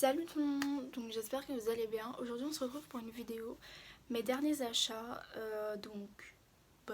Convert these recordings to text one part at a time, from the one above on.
Salut tout le monde, donc j'espère que vous allez bien. Aujourd'hui on se retrouve pour une vidéo, mes derniers achats,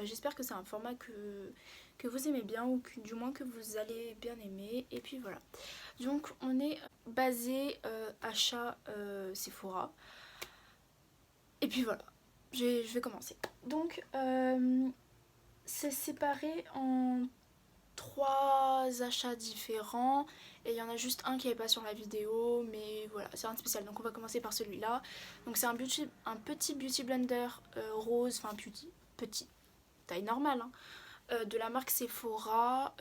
j'espère que c'est un format que vous aimez bien ou que, du moins que vous allez bien aimer. Et puis voilà, donc on est basé achat Sephora. Et puis voilà, je vais commencer. Donc c'est séparé en trois achats différents et il y en a juste un qui n'est pas sur la vidéo, mais voilà, c'est un spécial, donc on va commencer par celui-là. Donc c'est un petit beauty blender rose, enfin petit, taille normale, hein, de la marque Sephora.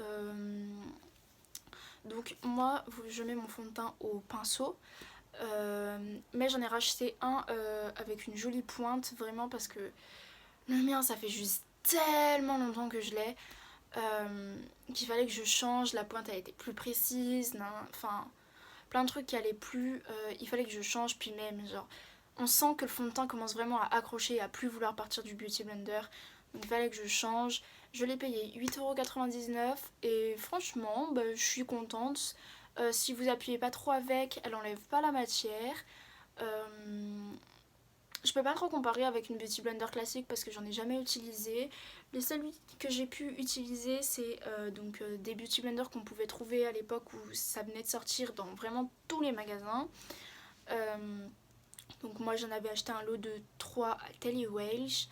Donc moi je mets mon fond de teint au pinceau, mais j'en ai racheté un avec une jolie pointe, vraiment parce que le mien ça fait juste tellement longtemps que je l'ai, qu'il fallait que je change, la pointe elle était plus précise, enfin plein de trucs qui allaient plus, il fallait que je change. Puis même genre on sent que le fond de teint commence vraiment à accrocher et à plus vouloir partir du beauty blender, donc il fallait que je change. Je l'ai payé 8,99€ et franchement je suis contente. Si vous appuyez pas trop avec, elle enlève pas la matière. Je peux pas trop comparer avec une beauty blender classique parce que j'en ai jamais utilisé. Les seuls que j'ai pu utiliser c'est des beauty blenders qu'on pouvait trouver à l'époque où ça venait de sortir dans vraiment tous les magasins. Donc moi j'en avais acheté un lot de 3 à Telewage.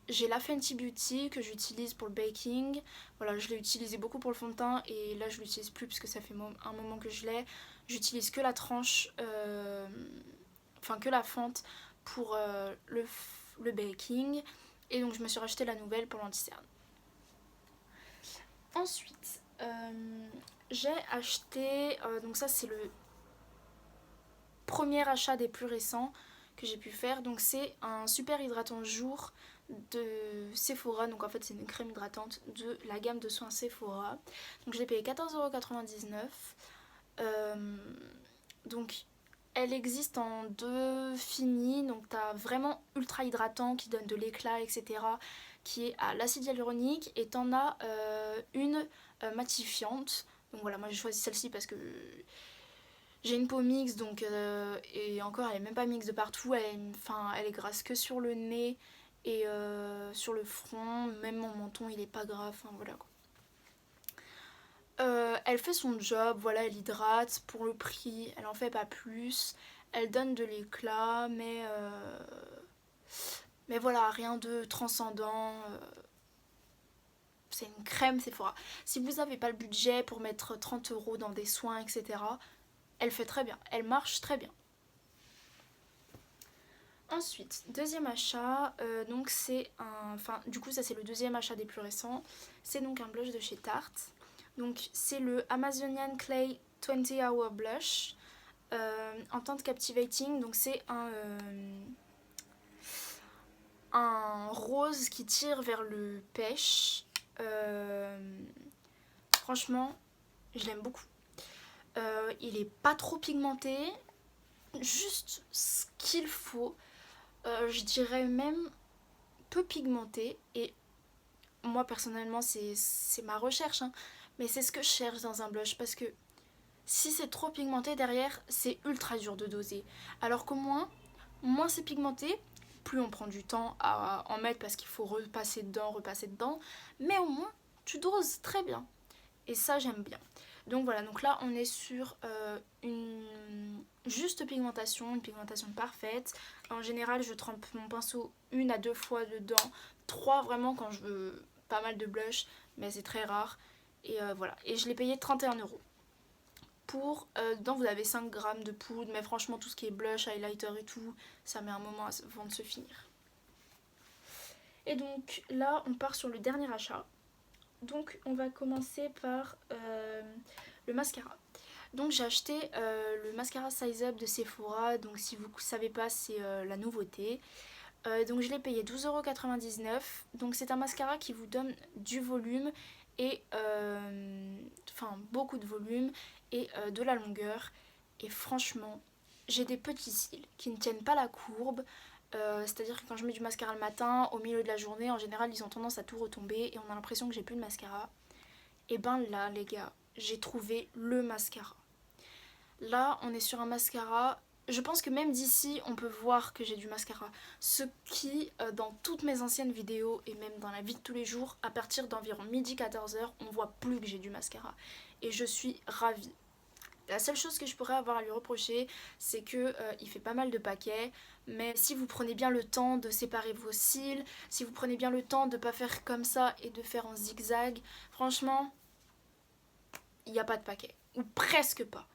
J'ai la Fenty Beauty que j'utilise pour le baking. Voilà, je l'ai utilisé beaucoup pour le fond de teint et là je l'utilise plus parce que ça fait un moment que je l'ai. J'utilise que la tranche, que la fente pour le baking. Et donc je me suis racheté la nouvelle pour l'anti-cerne. Ensuite, j'ai acheté, donc ça c'est le premier achat des plus récents que j'ai pu faire. Donc c'est un super hydratant jour de Sephora. Donc en fait c'est une crème hydratante de la gamme de soins Sephora. Donc je l'ai payé 14,99€. Donc elle existe en deux finis. Donc t'as vraiment ultra hydratant qui donne de l'éclat, etc., qui est à l'acide hyaluronique, et t'en as une matifiante. Donc voilà, moi j'ai choisi celle-ci parce que j'ai une peau mixte, donc et encore elle est même pas mixte de partout. Elle est grasse que sur le nez et sur le front. Même mon menton il est pas grave. Enfin voilà quoi. Elle fait son job, voilà, elle hydrate pour le prix, elle en fait pas plus. Elle donne de l'éclat, mais voilà, rien de transcendant. C'est une crème Sephora. Si vous n'avez pas le budget pour mettre 30€ dans des soins, etc., elle fait très bien, elle marche très bien. Ensuite, deuxième achat, donc c'est un... Enfin, du coup, ça c'est le deuxième achat des plus récents. C'est donc un blush de chez Tarte. Donc c'est le Amazonian Clay 20 Hour Blush en teinte Captivating. Donc c'est un rose qui tire vers le pêche. Franchement, je l'aime beaucoup. Il est pas trop pigmenté, juste ce qu'il faut. Je dirais même peu pigmenté. Et moi personnellement c'est ma recherche, hein, mais c'est ce que je cherche dans un blush, parce que si c'est trop pigmenté derrière c'est ultra dur de doser, alors qu'au moins c'est pigmenté, plus on prend du temps à en mettre parce qu'il faut repasser dedans, mais au moins tu doses très bien et ça j'aime bien. Donc voilà, donc là on est sur une juste pigmentation, une pigmentation parfaite. En général je trempe mon pinceau 1 à 2 fois dedans, 3 vraiment quand je veux pas mal de blush, mais c'est très rare. Et voilà, et je l'ai payé 31€. Pour, dedans vous avez 5 grammes de poudre, mais franchement tout ce qui est blush, highlighter et tout, ça met un moment avant de se finir. Et donc là on part sur le dernier achat. Donc on va commencer par le mascara. Donc j'ai acheté le mascara Size Up de Sephora. Donc si vous ne savez pas, c'est la nouveauté. Donc je l'ai payé 12,99€. Donc c'est un mascara qui vous donne du volume et beaucoup de volume et de la longueur. Et franchement, j'ai des petits cils qui ne tiennent pas la courbe. C'est-à-dire que quand je mets du mascara le matin, au milieu de la journée, en général, ils ont tendance à tout retomber et on a l'impression que j'ai plus de mascara. Et ben là, les gars, j'ai trouvé le mascara. Là on est sur un mascara, je pense que même d'ici on peut voir que j'ai du mascara. Ce qui dans toutes mes anciennes vidéos et même dans la vie de tous les jours, à partir d'environ midi 14h, on voit plus que j'ai du mascara. Et je suis ravie. La seule chose que je pourrais avoir à lui reprocher, c'est que il fait pas mal de paquets, mais si vous prenez bien le temps de séparer vos cils, si vous prenez bien le temps de pas faire comme ça et de faire en zigzag, franchement, il n'y a pas de paquet, ou presque pas.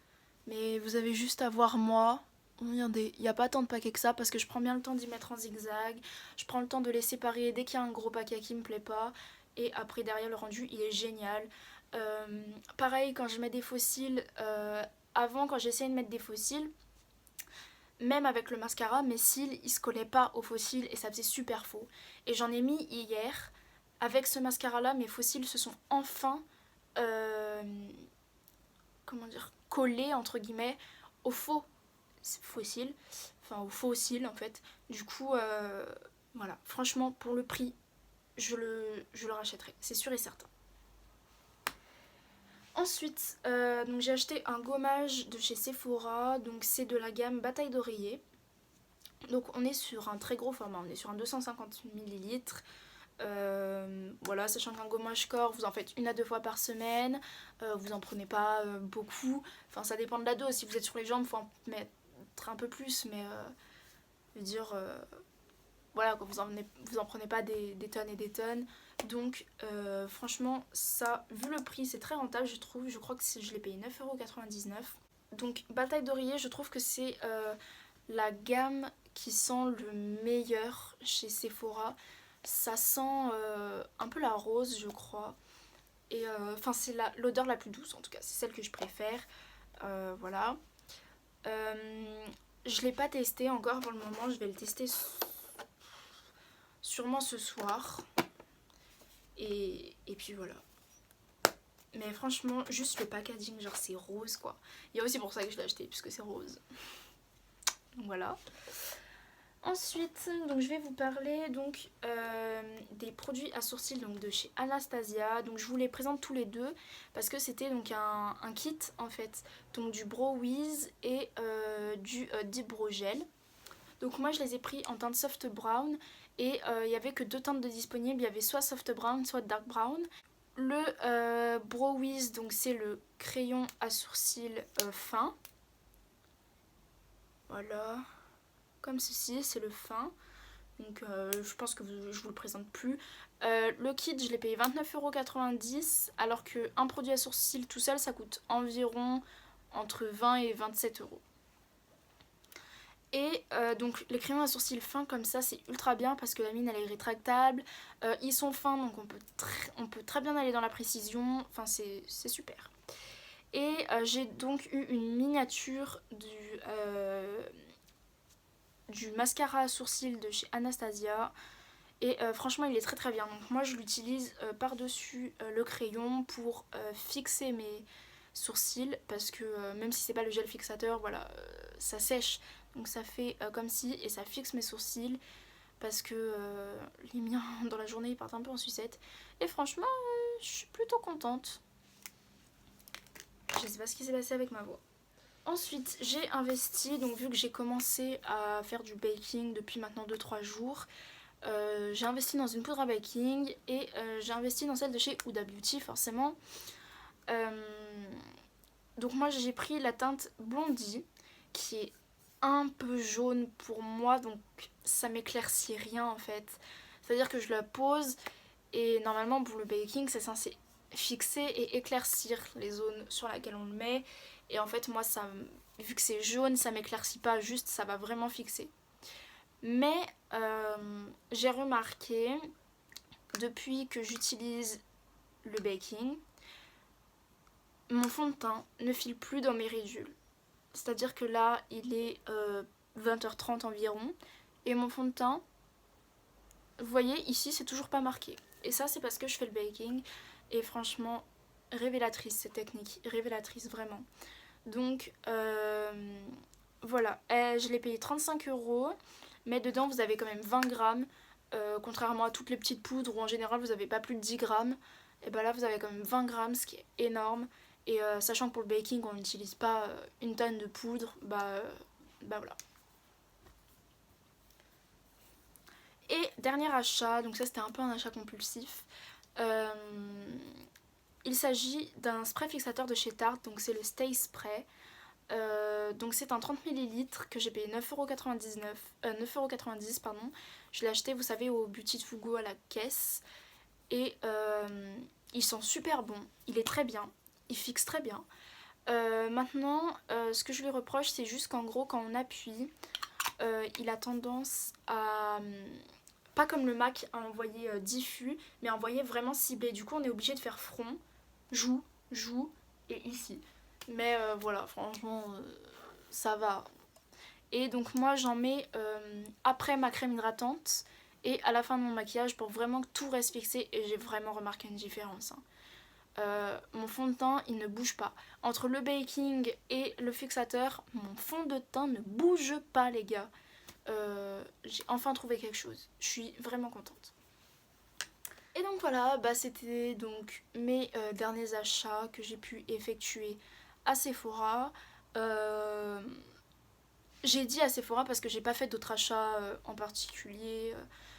Mais vous avez juste à voir moi. Regardez, il n'y a pas tant de paquets que ça parce que je prends bien le temps d'y mettre en zigzag, je prends le temps de les séparer dès qu'il y a un gros paquet qui me plaît pas, et après derrière le rendu il est génial. Pareil quand je mets des fossiles, avant quand j'essayais de mettre des fossiles, même avec le mascara, mes cils ils se collaient pas aux faux cils et ça faisait super faux. Et j'en ai mis hier, avec ce mascara là mes faux cils se sont enfin, euh, comment dire, collés entre guillemets aux faux cils, enfin aux faux cils en fait. Du coup, voilà, franchement pour le prix, je le rachèterai, c'est sûr et certain. Ensuite, donc j'ai acheté un gommage de chez Sephora, donc c'est de la gamme Bataille d'oreiller. Donc on est sur un très gros format, on est sur un 250 millilitres. Voilà, sachant qu'un gommage corps, vous en faites 1 à 2 fois par semaine, vous en prenez pas beaucoup, enfin ça dépend de la dose, si vous êtes sur les jambes, il faut en mettre un peu plus, mais je veux dire, voilà, vous en prenez pas des tonnes et des tonnes. Donc franchement ça, vu le prix, c'est très rentable je trouve. Je crois que je l'ai payé 9,99 €. Donc Bataille d'oreiller, je trouve que c'est la gamme qui sent le meilleur chez Sephora. Ça sent un peu la rose je crois. Et enfin c'est l'odeur la plus douce en tout cas, c'est celle que je préfère. Voilà. Je l'ai pas testé encore pour le moment, je vais le tester sûrement ce soir. Et puis voilà. Mais franchement, juste le packaging, genre c'est rose quoi. Il y a aussi pour ça que je l'ai acheté, puisque c'est rose. Donc voilà. Ensuite, donc je vais vous parler donc des produits à sourcils donc de chez Anastasia. Donc je vous les présente tous les deux parce que c'était donc un kit en fait. Donc du Brow Wiz et du Deep Brow Gel. Donc moi je les ai pris en teinte soft brown et il n'y avait que 2 teintes de disponibles. Il y avait soit soft brown, soit dark brown. Le Brow Wiz, donc c'est le crayon à sourcils fin. Voilà, comme ceci, c'est le fin. Donc je pense que je vous le présente plus. Le kit, je l'ai payé 29,90 € alors qu'un produit à sourcils tout seul, ça coûte environ entre 20 et 27 €. Et donc les crayons à sourcils fins comme ça c'est ultra bien parce que la mine elle est rétractable, ils sont fins donc on peut très bien aller dans la précision, enfin c'est super. Et j'ai donc eu une miniature du mascara à sourcils de chez Anastasia et franchement il est très très bien. Donc moi je l'utilise par dessus le crayon pour fixer mes sourcils parce que même si c'est pas le gel fixateur, voilà, ça sèche. Donc ça fait comme si et ça fixe mes sourcils parce que les miens dans la journée ils partent un peu en sucette. Et franchement je suis plutôt contente. Je sais pas ce qui s'est passé avec ma voix. Ensuite j'ai investi, donc vu que j'ai commencé à faire du baking depuis maintenant 2-3 jours, j'ai investi dans une poudre à baking et j'ai investi dans celle de chez Huda Beauty forcément. Donc moi j'ai pris la teinte Blondie qui est un peu jaune pour moi, donc ça m'éclaircit rien en fait. C'est-à-dire que je la pose et normalement pour le baking c'est censé fixer et éclaircir les zones sur lesquelles on le met. Et en fait moi ça, vu que c'est jaune, ça m'éclaircit pas, juste ça va vraiment fixer. Mais j'ai remarqué depuis que j'utilise le baking, mon fond de teint ne file plus dans mes ridules. C'est-à-dire que là, il est 20h30 environ. Et mon fond de teint, vous voyez, ici, c'est toujours pas marqué. Et ça, c'est parce que je fais le baking. Et franchement, révélatrice cette technique. Révélatrice, vraiment. Donc, voilà. Je l'ai payé 35 €. Mais dedans, vous avez quand même 20 grammes. Contrairement à toutes les petites poudres où en général, vous n'avez pas plus de 10 grammes. Et ben là, vous avez quand même 20 grammes, ce qui est énorme. Et sachant que pour le baking on n'utilise pas une tonne de poudre, bah voilà. Et dernier achat, donc ça c'était un peu un achat compulsif. Il s'agit d'un spray fixateur de chez Tarte, donc c'est le Stay Spray. Donc c'est un 30 ml que j'ai payé 9,99€, 9,90€, pardon. Je l'ai acheté, vous savez, au Beauty to Go à la caisse. Et ils sont super bons, il est très bien, il fixe très bien. Maintenant, ce que je lui reproche, c'est juste qu'en gros, quand on appuie, il a tendance à, pas comme le MAC, à envoyer diffus, mais à envoyer vraiment ciblé. Du coup, on est obligé de faire front, joue, joue et ici. Mais voilà, franchement, ça va. Et donc moi, j'en mets après ma crème hydratante et à la fin de mon maquillage pour vraiment que tout reste fixé. Et j'ai vraiment remarqué une différence, hein. Mon fond de teint il ne bouge pas. Entre le baking et le fixateur, mon fond de teint ne bouge pas, les gars. J'ai enfin trouvé quelque chose. Je suis vraiment contente. Et donc voilà, bah c'était donc mes derniers achats que j'ai pu effectuer à Sephora. J'ai dit à Sephora parce que j'ai pas fait d'autres achats en particulier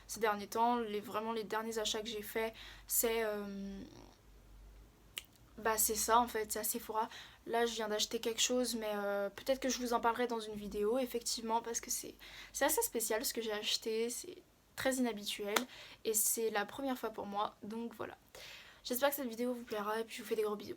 ces derniers temps. Vraiment les derniers achats que j'ai fait, c'est bah c'est ça en fait, c'est à Sephora. Là je viens d'acheter quelque chose, mais peut-être que je vous en parlerai dans une vidéo, effectivement, parce que c'est assez spécial ce que j'ai acheté, c'est très inhabituel et c'est la première fois pour moi, donc voilà. J'espère que cette vidéo vous plaira et puis je vous fais des gros bisous.